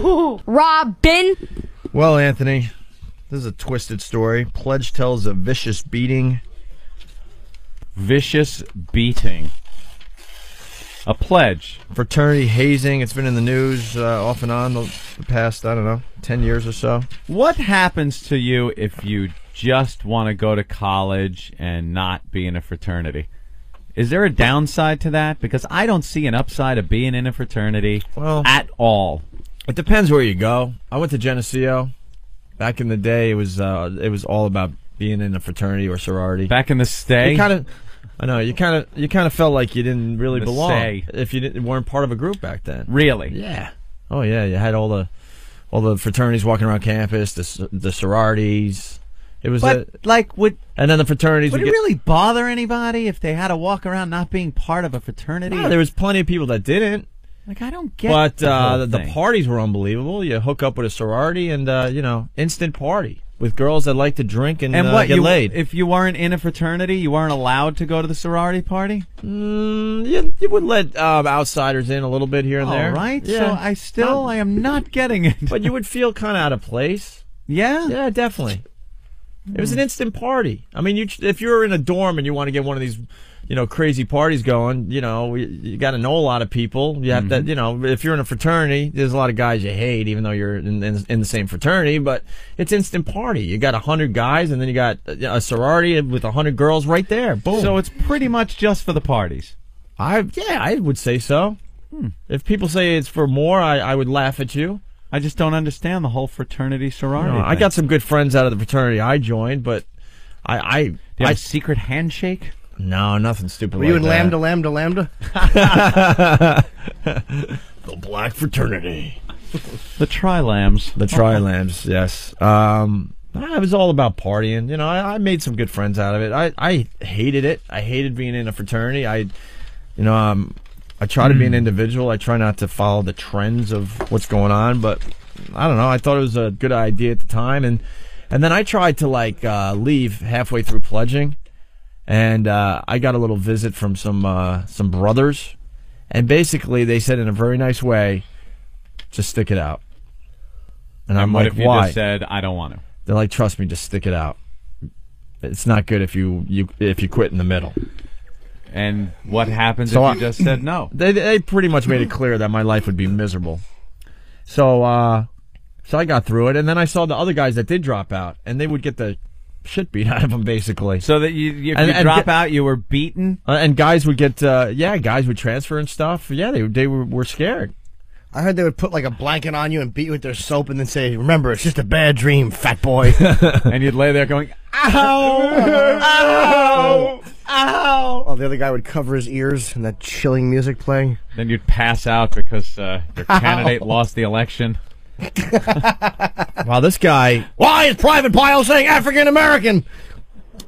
HooHooHooRobin. Well, Anthony, this is a twisted story. Pledge tells of vicious beating. Vicious beating. A pledge. Fraternity hazing. It's been in the news off and on the past, I don't know, 10 years or so. What happens to you if you just want to go to college and not be in a fraternity? Is there a downside to that? Because I don't see an upside of being in a fraternity at all. It depends where you go. I went to Geneseo. Back in the day, it was all about being in a fraternity or sorority. Back in the stay? I know, you kind of felt like you didn't really belong stay. if you weren't part of a group back then. Really? Yeah. Oh yeah, you had all the fraternities walking around campus, the sororities. It was and then the fraternities would it really bother anybody if they had to walk around not being part of a fraternity? No, there was plenty of people that didn't. Like, I don't get But the parties were unbelievable. You hook up with a sorority and instant party with girls that like to drink and get laid. If you weren't in a fraternity, you weren't allowed to go to the sorority party? You would let outsiders in a little bit here and there. All right. Yeah. So I am not getting it. But you would feel kind of out of place. Yeah? Yeah, definitely. It was an instant party. I mean, if you're in a dorm and you want to get one of these, crazy parties going, you got to know a lot of people. You have to, if you're in a fraternity, there's a lot of guys you hate, even though you're in the same fraternity. But it's instant party. You got 100 guys, and then you got a sorority with 100 girls right there. Boom. So it's pretty much just for the parties. I would say so. If people say it's for more, I would laugh at you. I just don't understand the whole fraternity sorority. I got some good friends out of the fraternity I joined, but Do you have a secret handshake? No, nothing stupid Were like you in that. Lambda? The Black Fraternity. The Tri-Lambs. The Tri-Lambs, yes. It was all about partying. I made some good friends out of it. I hated it. I hated being in a fraternity. I try to be an individual. I try not to follow the trends of what's going on, but I don't know. I thought it was a good idea at the time, and then I tried to leave halfway through pledging, and I got a little visit from some brothers, and basically they said in a very nice way, just stick it out. And I'm what like, if you why? just said, I don't want to? They're like, trust me, just stick it out. It's not good if you quit in the middle. And what happens if you just said no? They pretty much made it clear that my life would be miserable. So I got through it, and then I saw the other guys that did drop out, and they would get the shit beat out of them, basically. So that if you drop out, you were beaten? And guys would get, guys would transfer and stuff. Yeah, they were scared. I heard they would put like a blanket on you and beat you with their soap and then say, remember, it's just a bad dream, fat boy. And you'd lay there going, ow, ow, ow. While the other guy would cover his ears and that chilling music playing. Then you'd pass out because your candidate lost the election. Wow, this guy... Why is Private Pyle saying African American?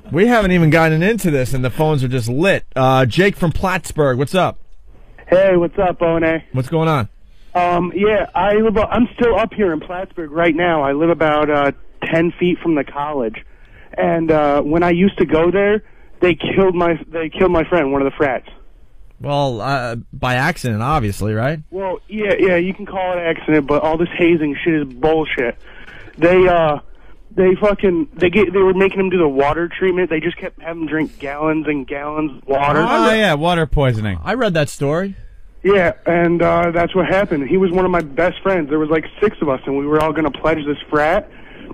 We haven't even gotten into this, and the phones are just lit. Jake from Plattsburgh, what's up? Hey, what's up, One? What's going on? I'm still up here in Plattsburgh right now. I live about 10 feet from the college, and when I used to go there, they killed my friend, one of the frats. Well, by accident, obviously, right? Well, yeah, you can call it accident, but all this hazing shit is bullshit. They were making him do the water treatment. They just kept having him drink gallons and gallons of water. Oh yeah, water poisoning. I read that story. Yeah, and that's what happened. He was one of my best friends. There was like 6 of us, and we were all going to pledge this frat.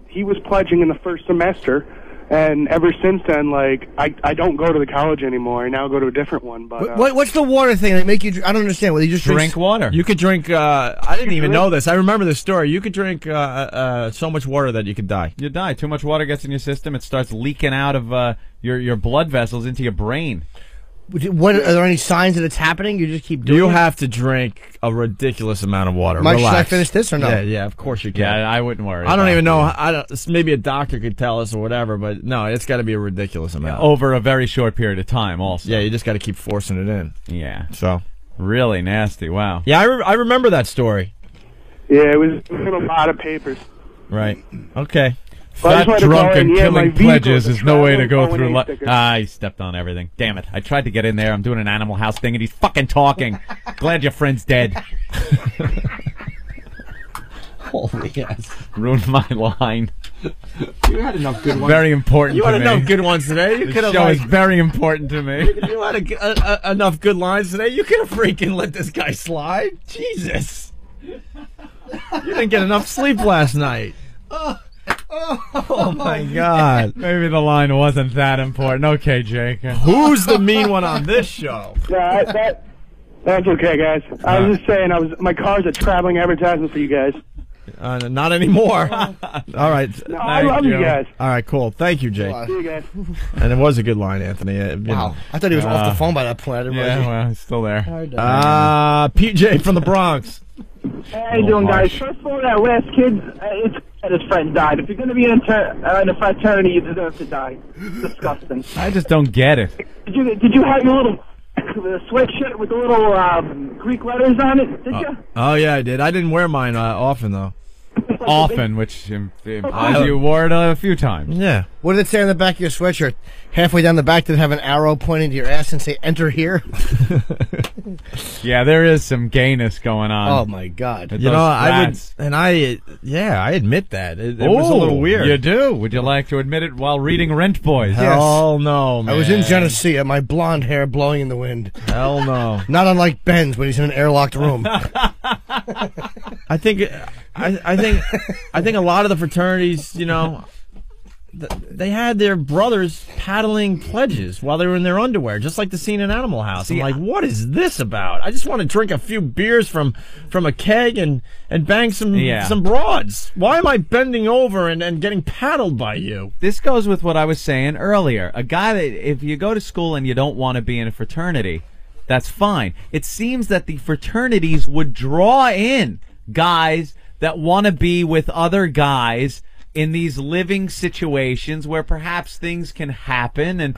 He was pledging in the first semester, and ever since then, I don't go to the college anymore. I now go to a different one. But what's the water thing that make you? I don't understand. Whether you just drink water. You could drink. I didn't even know this. I remember this story. You could drink so much water that you could die. You die. Too much water gets in your system. It starts leaking out of your blood vessels into your brain. What, are there any signs that it's happening? You just keep doing it? You have to drink a ridiculous amount of water. Mike, Relax. should I finish this or no? Yeah, of course you can. Yeah, I wouldn't worry. I don't even know. Maybe a doctor could tell us or whatever, but no, it's got to be a ridiculous amount. Over a very short period of time, also. Yeah, you just got to keep forcing it in. Yeah. So. Really nasty. Wow. Yeah, I remember that story. Yeah, it was in a lot of papers. Right. Okay. Fat, drunk, and killing pledges is no way to go through life. He stepped on everything. Damn it. I tried to get in there. I'm doing an Animal House thing, and he's fucking talking. Glad your friend's dead. Holy yes. Ruined my line. You had enough good ones. Very important You to had me. enough good ones today. You The could have show is very important to me. You had enough good lines today. You could have freaking let this guy slide. Jesus. You didn't get enough sleep last night. Oh my God. Maybe the line wasn't that important. Okay, Jake. Who's the mean one on this show? That's okay, guys. I was just saying, my car's a traveling advertisement for you guys. Not anymore. All right. No, I love you guys. All right, cool. Thank you, Jake. See you guys. And it was a good line, Anthony. You Wow. know. I thought he was off the phone by that point. I didn't realize. Yeah, well, he's still there. PJ from the Bronx. How you doing, guys? First of all, that last kid, it's that his friend died. If you're going to be in a fraternity, you deserve to die. Disgusting. I just don't get it. Did you have your little sweatshirt with the little Greek letters on it? Did you? Oh, yeah, I did. I didn't wear mine often, though. Often, which implies you wore it a few times. Yeah. What did it say on the back of your sweatshirt? Halfway down the back, did it have an arrow pointing to your ass and say "Enter here"? Yeah, there is some gayness going on. Oh my God! With You know, those I would, frats. and I admit that. It was a little weird. You do? Would you like to admit it while reading Rent Boys? Hell no, man. I was in Geneseo, my blonde hair blowing in the wind. Hell no. Not unlike Ben's when he's in an airlocked room. I think a lot of the fraternities, you know, they had their brothers paddling pledges while they were in their underwear, just like the scene in Animal House. I'm like, what is this about? I just want to drink a few beers from a keg and bang some broads. Why am I bending over and getting paddled by you? This goes with what I was saying earlier. A guy that, if you go to school and you don't want to be in a fraternity, that's fine. It seems that the fraternities would draw in guys that want to be with other guys in these living situations where perhaps things can happen and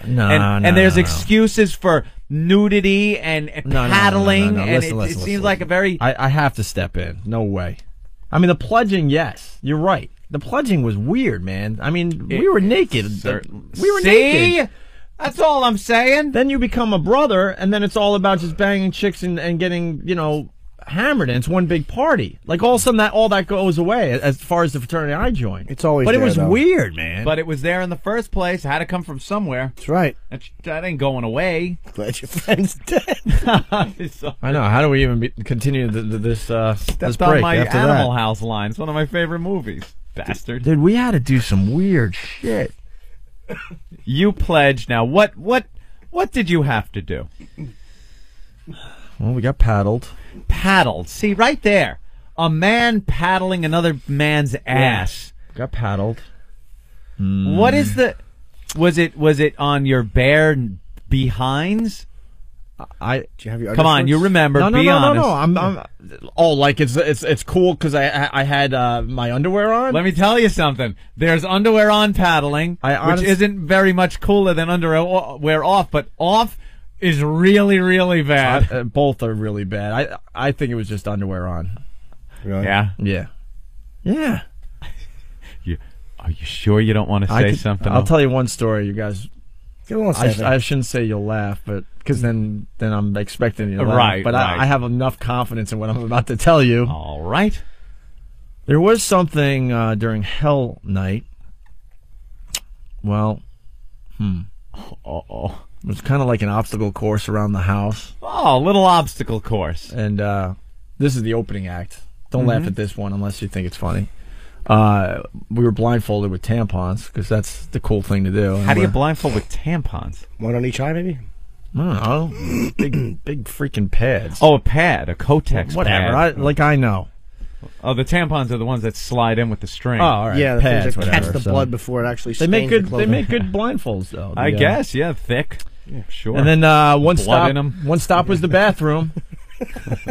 there's excuses for nudity and paddling and it seems like a very... I have to step in. No way. I mean, the pledging, yes. You're right. The pledging was weird, man. I mean, we were naked. We were naked. That's all I'm saying. Then you become a brother, and then it's all about just banging chicks and getting, you know, hammered, and it's one big party. Like all of a sudden, all that goes away as far as the fraternity I joined. It's always but there, it was though. weird, man. But it was there in the first place. It had to come from somewhere. That's right. That ain't going away. Glad your friend's dead. I know. How do we even continue this Stepped break on my after Animal that? House line. It's one of my favorite movies. Bastard. Dude, we had to do some weird shit. You pledged. Now, what did you have to do? Well, we got paddled. Paddled. See, right there. A man paddling another man's ass. Got paddled. What is the... Was it on your bare behinds? Do you have your Come on, you remember. No, be honest. I'm like it's cool because I had my underwear on. Let me tell you something. There's underwear on paddling, which isn't very much cooler than underwear off, but off is really, really bad. Both are really bad. I think it was just underwear on. Really? Yeah. Yeah. Are you sure you don't want to say something? I'll tell you one story, you guys. Go on, I shouldn't say you'll laugh, but because then I'm expecting you to laugh. Right, but right. I have enough confidence in what I'm about to tell you. All right. There was something during Hell Night. Well, Uh-oh. it was kind of like an obstacle course around the house. Oh, a little obstacle course. And this is the opening act. Don't laugh at this one unless you think it's funny. We were blindfolded with tampons because that's the cool thing to do. How do you blindfold with tampons? One on each eye, maybe? I don't know. Big freaking pads. Oh, a pad, a Kotex whatever. pad. I know. Oh, the tampons are the ones that slide in with the string. Oh, all right. Yeah, the pads, things that catch whatever. the blood before it actually They stains make good. the They clothing. make good blindfolds, though. I guess, yeah, thick. Yeah, sure. And then one Blood in 'em. stop was the bathroom,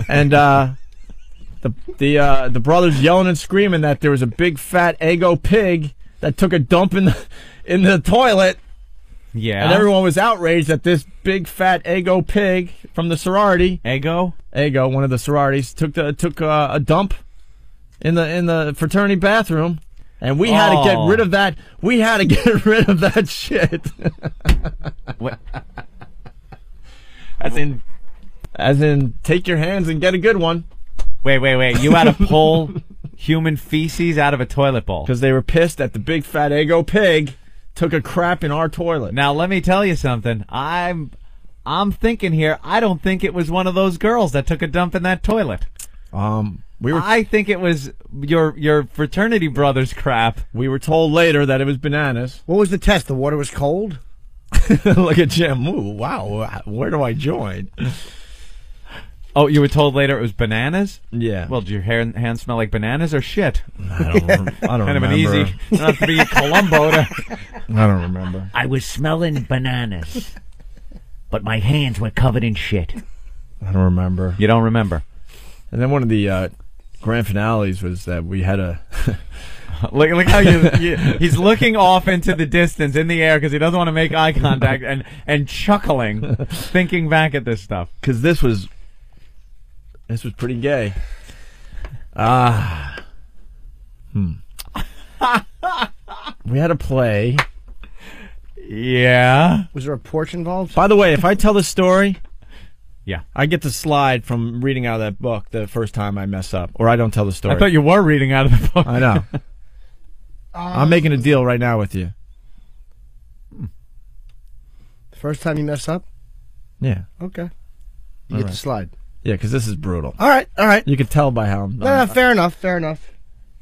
and the brothers yelling and screaming that there was a big fat Eggo pig that took a dump in the toilet. Yeah. And everyone was outraged that this big fat Eggo pig from the sorority, Eggo, one of the sororities, took a dump in the fraternity bathroom, and we had to get rid of that. We had to get rid of that shit. What? As in, take your hands and get a good one. Wait. You had to pull human feces out of a toilet bowl. Because they were pissed that the big fat ego pig took a crap in our toilet. Now, let me tell you something. I'm thinking here, I don't think it was one of those girls that took a dump in that toilet. I think it was your fraternity brother's crap. We were told later that it was bananas. What was the test? The water was cold? Look at Jim. Ooh, wow. Where do I join? Oh, you were told later it was bananas? Yeah. Well, did your hands smell like bananas or shit? I don't Kind remember. of an easy, not have to be Columbo to... I don't remember. I was smelling bananas, but my hands were covered in shit. I don't remember. You don't remember? And then one of the grand finales was that we had a... Look how he's looking off into the distance in the air because he doesn't want to make eye contact and chuckling, thinking back at this stuff. Because this was pretty gay. We had a play. Yeah. Was there a porch involved? By the way, if I tell the story, Yeah. I get to slide from reading out of that book the first time I mess up, or I don't tell the story. I thought you were reading out of the book. I know. I'm making a deal right now with you. The first time you mess up? Yeah. Okay. You get to slide. Yeah, because this is brutal. All right. You could tell by how I'm... No, fair enough.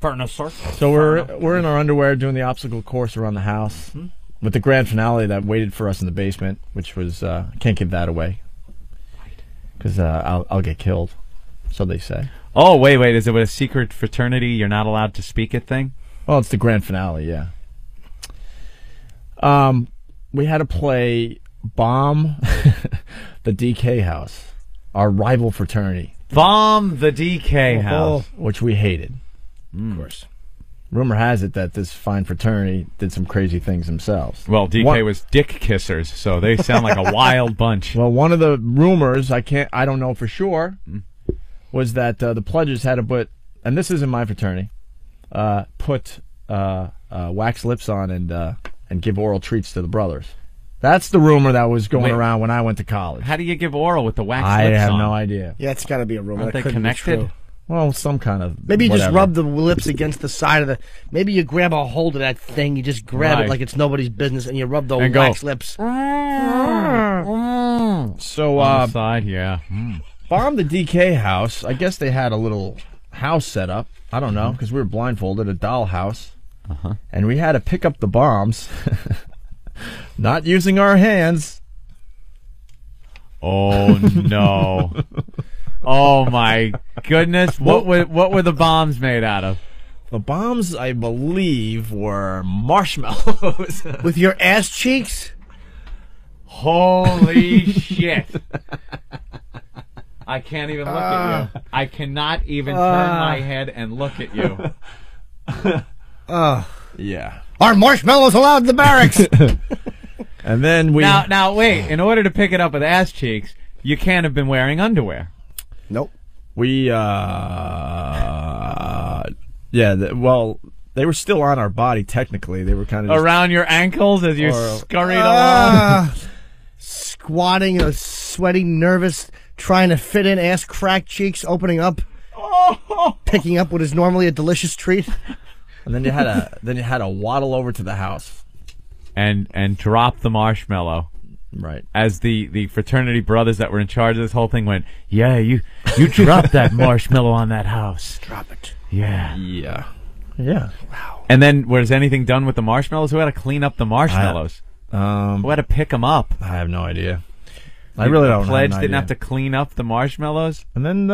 Furnace, sir. So we're in our underwear doing the obstacle course around the house with the grand finale that waited for us in the basement, which was can't give that away because I'll get killed, so they say. Oh, wait. Is it with a secret fraternity you're not allowed to speak at thing? Well, it's the grand finale, yeah. We had to play Bomb the DK House, our rival fraternity. Bomb the DK house. Which we hated. Of course. Rumor has it that this fine fraternity did some crazy things themselves. Well, DK was dick kissers, so they sound like a wild bunch. Well, one of the rumors, I don't know for sure, was that the pledges had to put, and this isn't my fraternity, put wax lips on and give oral treats to the brothers. That's the rumor that was going around when I went to college. How do you give oral with the wax I lips have on? no idea. Yeah, it's got to be a rumor. Aren't That they couldn't be connected? true. Well, some kind of... Maybe you just whatever. rub the lips against the side of the... Maybe you grab a hold of that thing, you just grab Right. it like it's nobody's business, and you rub the And go. wax lips. So, On the side, yeah. Bomb the DK house, I guess they had a little house set up. I don't know, because we were blindfolded, a doll house. And we had to pick up the bombs, not using our hands. Oh, no. Oh, my goodness. What were the bombs made out of? The bombs, I believe, were marshmallows. With your ass cheeks? Holy shit. I can't even look at you. I cannot even turn my head and look at you. Yeah. Are marshmallows allowed in the barracks? And then we... Now, wait. In order to pick it up with ass cheeks, you can't have been wearing underwear. Nope. We, well, they were still on our body, technically. They were kind of... Around your ankles as you scurried along? Squatting, sweaty, nervous, trying to fit in, ass cracked cheeks, opening up, picking up what is normally a delicious treat. And then you had to waddle over to the house. And drop the marshmallow. Right. As the fraternity brothers that were in charge of this whole thing went, yeah, you dropped that marshmallow on that house. Drop it. Yeah. Yeah. Yeah. Wow. And then was anything done with the marshmallows? Who had to clean up the marshmallows? Who had to pick them up? I have no idea. I really don't know. The pledge didn't have to clean up the marshmallows? And then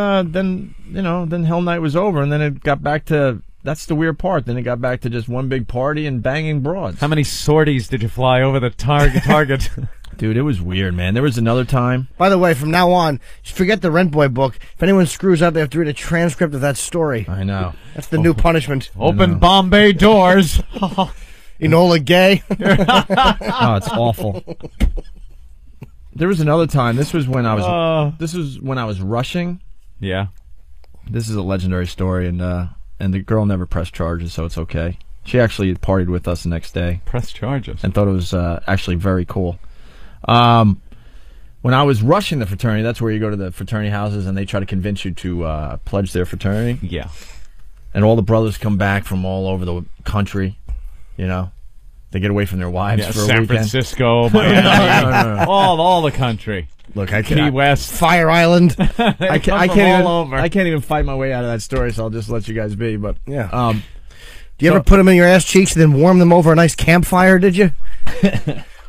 Hell Night was over, and then it got back to... That's the weird part. Then it got back to just one big party and banging broads. How many sorties did you fly over the target? Dude, it was weird, man. There was another time. By the way, from now on, forget the Rent Boy book. If anyone screws up, they have to read a transcript of that story. I know. That's the new punishment. Open Bombay doors. Enola Gay. Oh, it's awful. There was another time. This was when I was rushing. Yeah. This is a legendary story, and the girl never pressed charges, so it's okay. She actually partied with us the next day. Press charges. And thought it was actually very cool. When I was rushing the fraternity, that's where you go to the fraternity houses and they try to convince you to pledge their fraternity. Yeah. and all the brothers come back from all over the country. They get away from their wives for a San weekend. Francisco, Miami, No. all the country. Look, I Key can't. West. Fire Island. I can't all even. over. I can't even fight my way out of that story, so I'll just let you guys be. But Yeah. Do you ever put them in your ass cheeks and then warm them over a nice campfire, did you?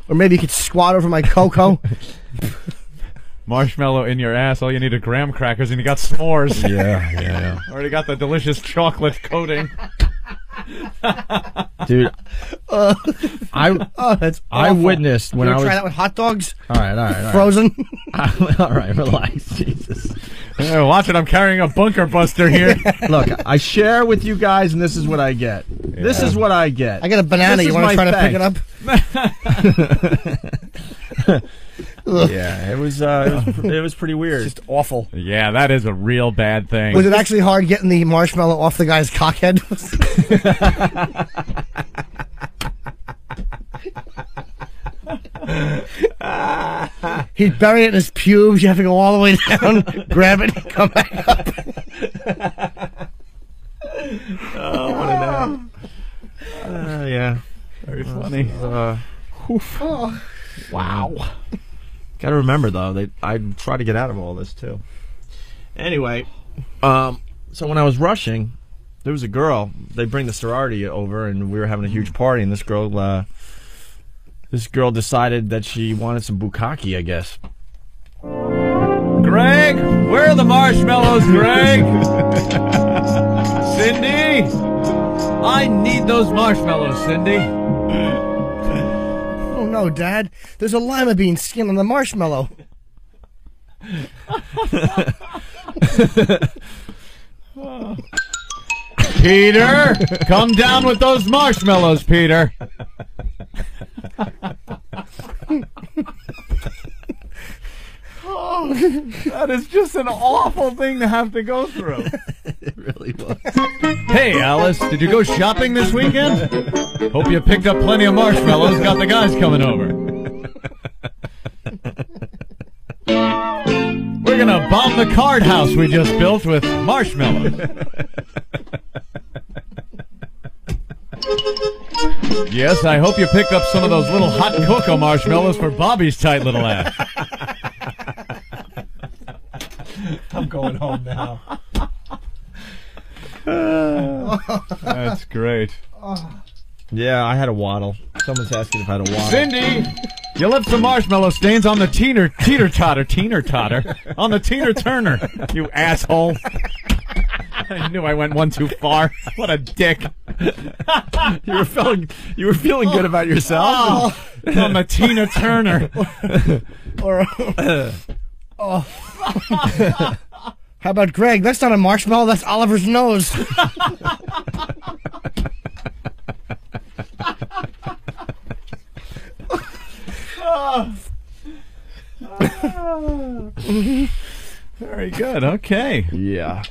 Or maybe you could squat over my cocoa. Marshmallow in your ass. All you need are graham crackers, and you got s'mores. yeah. Already got the delicious chocolate coating. Dude, That's I awful. witnessed when You I ever was. try that with hot dogs? All right. Frozen? All right, relax, Jesus. Watch it, I'm carrying a bunker buster here. Look, I share with you guys, and this is what I get. This is what I get. I got a banana. This You is want my to try to pick thanks. it up? Yeah, it was pretty weird. Just awful. Yeah, that is a real bad thing. Was it actually hard getting the marshmallow off the guy's cockhead? He'd bury it in his pubes. You have to go all the way down, grab it, and come back up. Oh, what an yeah. Very funny. Wow. Got to remember though, I try to get out of all this too. Anyway, so when I was rushing, there was a girl. They bring the sorority over, and we were having a huge party. And this girl decided that she wanted some bukkake, I guess. Greg, where are the marshmallows, Greg? Cindy, I need those marshmallows, Cindy. Oh no, Dad! There's a lima bean skin on the marshmallow. Peter, come down with those marshmallows, Peter. Oh, that is just an awful thing to have to go through. It really was. Hey, Alice, did you go shopping this weekend? Hope you picked up plenty of marshmallows. Got the guys coming over. We're gonna bomb the card house we just built with marshmallows. Yes, I hope you picked up some of those little hot cocoa marshmallows for Bobby's tight little ass. I'm going home now. That's great. Yeah, I had a waddle. Someone's asking if I had a waddle. Cindy, you left some marshmallow stains on the teeter-totter, on the teeter-turner, you asshole. I knew I went one too far. What a dick. You were feeling good about yourself. On the Tina Turner. How about Greg? That's not a marshmallow. That's Oliver's nose. Very good. Okay. Yeah.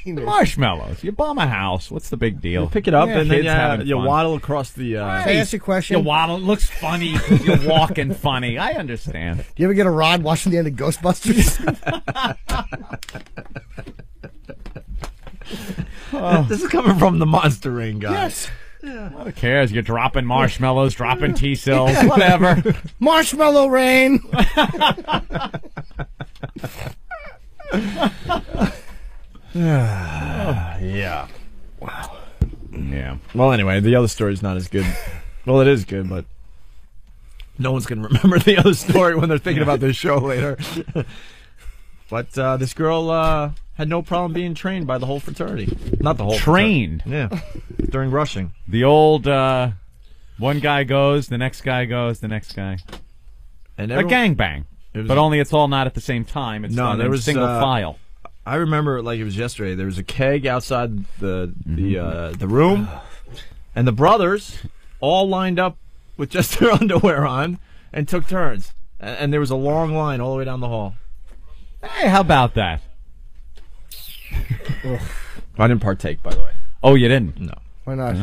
Marshmallows. You bomb a house. What's the big deal? Pick it up Yeah, and then kids having you fun. waddle across the. Can I ask you a question? You waddle. It looks funny. You're walking funny. I understand. Do you ever get a rod watching the end of Ghostbusters? This is coming from the Monster Ring guy. Yes. Who cares? You're dropping marshmallows, dropping T-cells, whatever. Marshmallow rain. Yeah. Wow. Yeah. Well, anyway, the other story's not as good. Well, it is good, but no one's going to remember the other story when they're thinking about this show later. But this girl had no problem being trained by the whole fraternity. Not the whole Trained? fraternity. Yeah. During rushing. The old one guy goes, the next guy goes, the next guy. And A gangbang. But only it's all not at the same time. It's done in single file. I remember like it was yesterday. There was a keg outside the room, and the brothers all lined up with just their underwear on and took turns. And there was a long line all the way down the hall. Hey, how about that? I didn't partake, by the way. Oh, you didn't? No. Why not?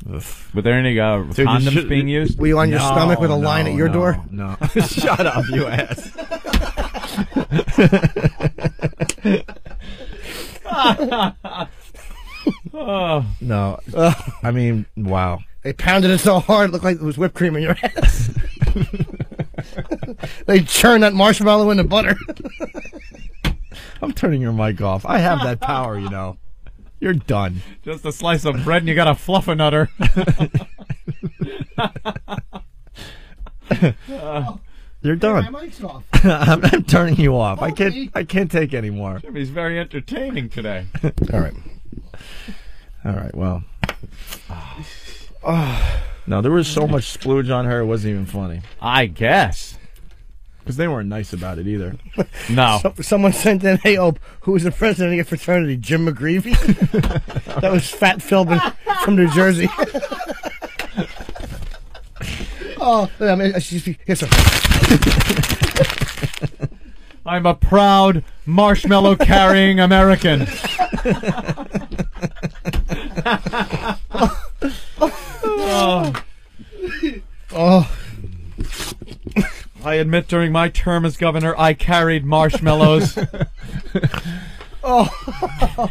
Were there any condoms being used? Were you on your stomach with a line at your door? No. Shut up, you ass. Oh. No. I mean, wow. They pounded it so hard it looked like it was whipped cream in your ass. They churned that marshmallow into butter. I'm turning your mic off. I have that power, you know. You're done. Just a slice of bread and you got a fluffernutter. You're done. My mic's off. I'm turning you off. I can't take any more. Jimmy's very entertaining today. All right. All right, well. No, there was so much splooge on her, it wasn't even funny. I guess. Because they weren't nice about it either. No. Someone sent in, hey, Ope, who was the president of your fraternity? Jim McGreevy? That was Fat Philbin from New Jersey. Oh, I mean, here's some. I'm a proud marshmallow-carrying American. Oh. I admit during my term as governor, I carried marshmallows. Oh.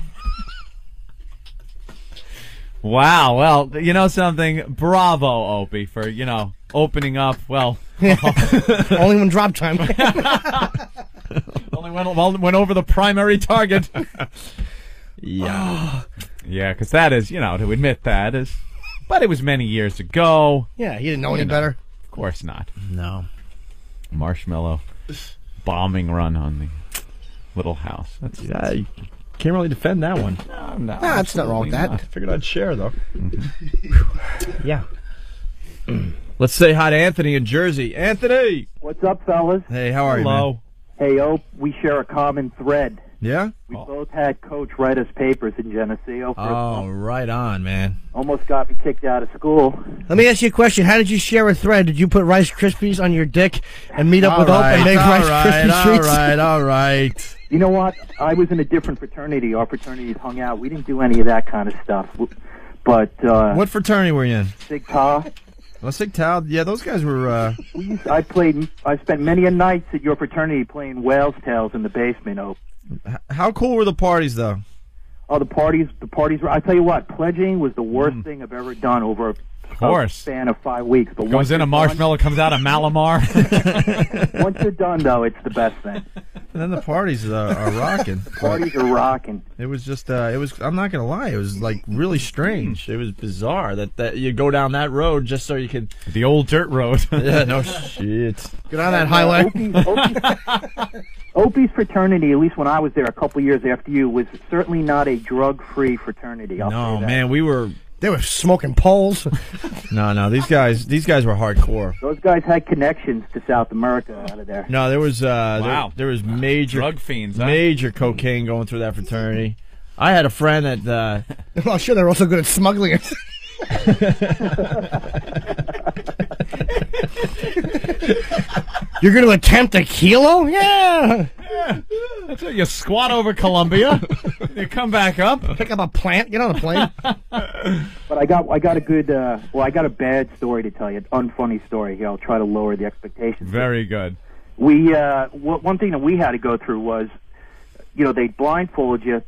Wow. Well, you know something? Bravo, Opie, for, opening up. Well, Only when drop time. only went over the primary target. Yeah. Yeah, because that is, to admit that is. But it was many years ago. Yeah, he didn't know any better. Of course not. No. Marshmallow bombing run on the little house. Yeah, you can't really defend that one. No, that's not wrong with that. not. Figured I'd share, though. Yeah. Let's say hi to Anthony in Jersey. Anthony! What's up, fellas? Hey, how are you, man? Hello. Hey, Ope, we share a common thread. Yeah? We both had Coach write us papers in Geneseo. Oh, right on, man. Almost got me kicked out of school. Let me ask you a question. How did you share a thread? Did you put Rice Krispies on your dick and meet up with Ope and make Rice Krispie treats? All right. You know what? I was in a different fraternity. Our fraternities hung out. We didn't do any of that kind of stuff. But What fraternity were you in? Sig Tau. Sig Tau. Yeah, those guys were. I spent many a nights at your fraternity playing Whale's Tales in the basement. Ope. How cool were the parties, though? Oh, the parties were. I tell you what, pledging was the worst thing I've ever done over a span of 5 weeks. But Goes in a marshmallow, comes out a Malamar. Once you're done, though, it's the best thing. And then the parties are rocking. Parties are rocking. It was just, I'm not going to lie, it was like really strange. It was bizarre that you go down that road just so you could. The old dirt road. Yeah, no shit. Get on that highway. Opie's fraternity, at least when I was there a couple years after you, was certainly not a drug-free fraternity. I'll say that. Man, we were. They were smoking poles. No, these guys were hardcore. Those guys had connections to South America out of there. No, there was Wow. there was major Drug fiends, huh? major cocaine going through that fraternity. I had a friend that Well, sure, they're also good at smuggling it. You're going to attempt a kilo? Yeah. That's how you squat over Colombia. You come back up. Pick up a plant. Get on a plane. But I got a good, I got a bad story to tell you, an unfunny story here. I'll try to lower the expectations. Very good. One thing that we had to go through was, they blindfold you,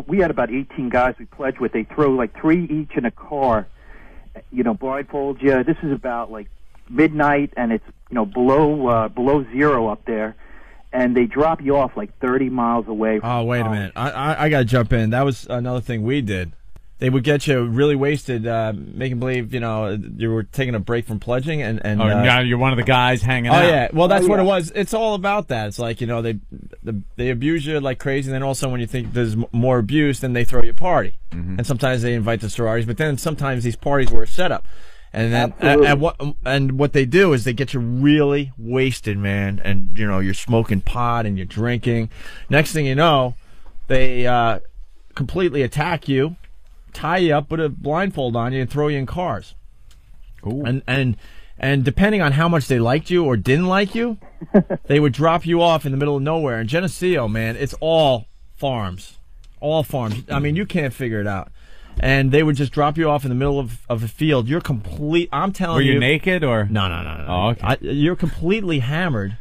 we had about 18 guys we pledged with. They throw like 3 each in a car, blindfold you. This is about like midnight, and it's, below zero up there. And they drop you off like 30 miles away from wait a minute. I got to jump in. That was another thing we did. They would get you really wasted, making believe, you were taking a break from pledging. And now you're one of the guys hanging out. Oh, yeah. Well, that's what it was. It's all about that. It's like, they abuse you like crazy, and then all of a sudden when you think there's more abuse, then they throw you a party. Mm-hmm. And sometimes they invite the sororities, but then sometimes these parties were a setup. And then what they do is they get you really wasted, man, and you're smoking pot and you're drinking. Next thing you know, they completely attack you, tie you up, put a blindfold on you, and throw you in cars. Ooh. And depending on how much they liked you or didn't like you, they would drop you off in the middle of nowhere. In Geneseo, man, it's all farms, I mean, you can't figure it out. And they would just drop you off in the middle of a field. You're complete. I'm telling you. Were you naked or? No. Oh, okay. You're completely hammered.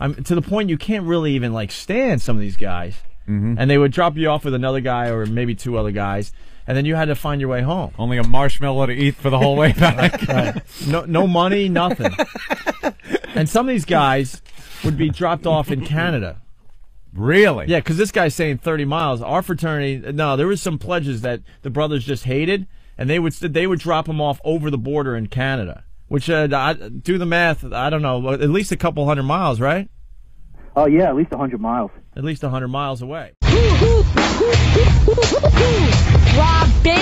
To the point you can't really even stand some of these guys. Mm-hmm. And they would drop you off with another guy or maybe 2 other guys. and then you had to find your way home. Only a marshmallow to eat for the whole way back. Right. No money, nothing. And some of these guys would be dropped off in Canada. Really? Yeah, because this guy's saying 30 miles. Our fraternity, no, there was some pledges that the brothers just hated, and they would drop them off over the border in Canada. Which, do the math, I don't know, at least a couple 100 miles, right? Oh, yeah, at least 100 miles. At least 100 miles away. Robin,